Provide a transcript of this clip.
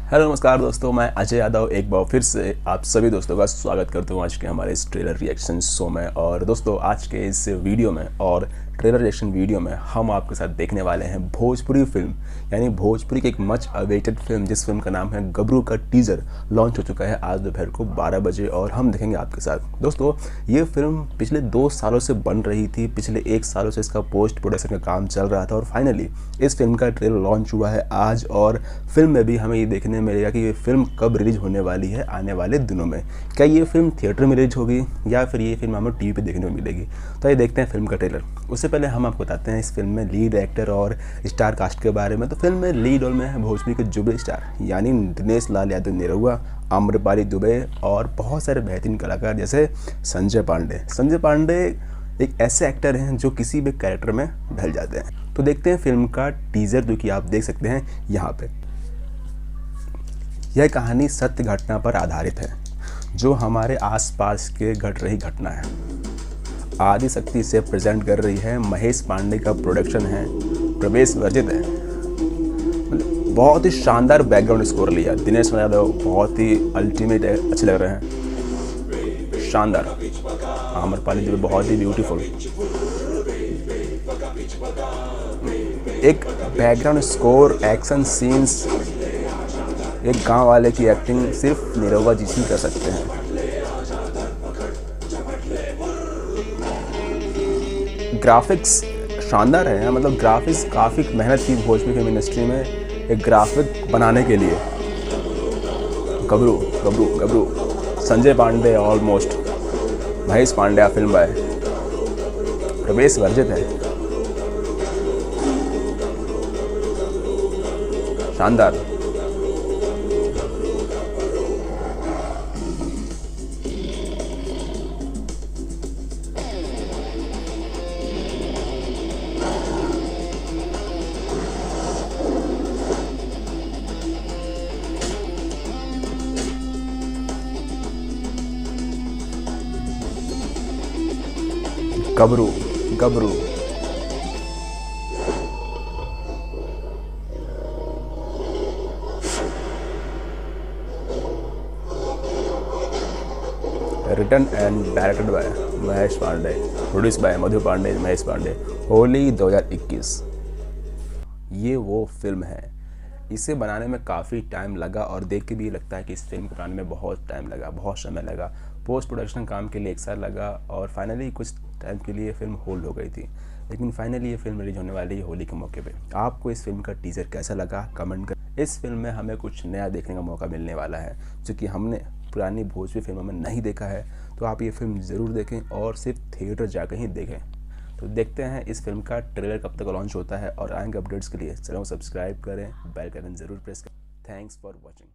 Hello नमस्कार दोस्तों, मैं अजय यादव एक बार फिर से आप सभी दोस्तों का स्वागत करता हूँ आज के हमारे इस ट्रेलर रिएक्शन शो में। और दोस्तों आज के इस वीडियो में और ट्रेलर रिएक्शन वीडियो में हम आपके साथ देखने वाले हैं भोजपुरी फिल्म, यानी भोजपुरी की एक मच अवेटेड फिल्म जिस फिल्म का नाम है गबरू का टीजर लॉन्च हो चुका है आज दोपहर को 12 बजे और हम देखेंगे आपके साथ। दोस्तों ये फिल्म पिछले 2 सालों से बन रही थी, पिछले 1 सालों से इसका पोस्ट प्रोडक्शन का काम चल रहा था और फाइनली इस फिल्म का ट्रेलर लॉन्च हुआ है आज। और फिल्म में भी हमें ये देखने मिलेगा कि ये फिल्म कब रिलीज होने वाली है आने वाले दिनों में। क्या ये फिल्म थिएटर में रिलीज होगी या फिर ये फिल्म हमें टीवी पे देखने को मिलेगी? तो ये देखते हैं फिल्म का ट्रेलर। उससे पहले हम आपको बताते हैं इस फिल्म में लीड एक्टर और स्टार कास्ट के बारे में। तो फिल्म में लीड रोल में है भोजपुरी के जुबली स्टार यानी दिनेश लाल यादव निरहुआ, आम्रपाली दुबे और बहुत सारे बेहतरीन कलाकार जैसे संजय पांडे एक ऐसे एक्टर हैं जो किसी भी कैरेक्टर में ढल जाते हैं। तो देखते हैं फिल्म का टीजर जो कि आप देख सकते हैं यहाँ पे। यह कहानी सत्य घटना पर आधारित है जो हमारे आसपास के घट रही घटना है। आदि शक्ति से प्रेजेंट कर रही है, महेश पांडे का प्रोडक्शन है, प्रवेश वर्जित है। बहुत ही शानदार बैकग्राउंड स्कोर लिया दिनेश यादव, बहुत ही अल्टीमेट है, अच्छे लग रहे हैं, शानदार। आम्रपाली दुबे बहुत ही ब्यूटीफुल। एक बैकग्राउंड स्कोर, एक्शन सीन्स, एक गांव वाले की एक्टिंग सिर्फ निरहुआ जी ही कर सकते हैं। ग्राफिक्स शानदार है, मतलब ग्राफिक्स काफ़ी मेहनत की भोजपुरी फिल्म इंडस्ट्री में एक ग्राफिक बनाने के लिए। Gabru Sanjay Pandey almost, Mahesh Pandya film by, प्रवेश वर्जित है, शानदार। Gabru written and directed by Mahesh Pandey, produce by Madhu Pandey, Mahesh Pandey. Holi 2021 ये वो फिल्म है। इसे बनाने में काफ़ी टाइम लगा और देख के भी लगता है कि इस फिल्म को बनाने में बहुत टाइम लगा, बहुत समय लगा। पोस्ट प्रोडक्शन काम के लिए 1 साल लगा और फाइनली कुछ टाइम के लिए फिल्म होल्ड हो गई थी, लेकिन फाइनली ये फिल्म रिलीज होने वाली है होली के मौके पे। आपको इस फिल्म का टीजर कैसा लगा कमेंट कर। इस फिल्म में हमें कुछ नया देखने का मौका मिलने वाला है जो कि हमने पुरानी भोजपुरी फिल्मों में नहीं देखा है। तो आप ये फिल्म ज़रूर देखें और सिर्फ थिएटर जाकर ही देखें। तो देखते हैं इस फिल्म का ट्रेलर कब तक लॉन्च होता है और आएंगे अपडेट्स के लिए चैनल को सब्सक्राइब करें, बेल का आइकन ज़रूर प्रेस करें। Thanks for watching.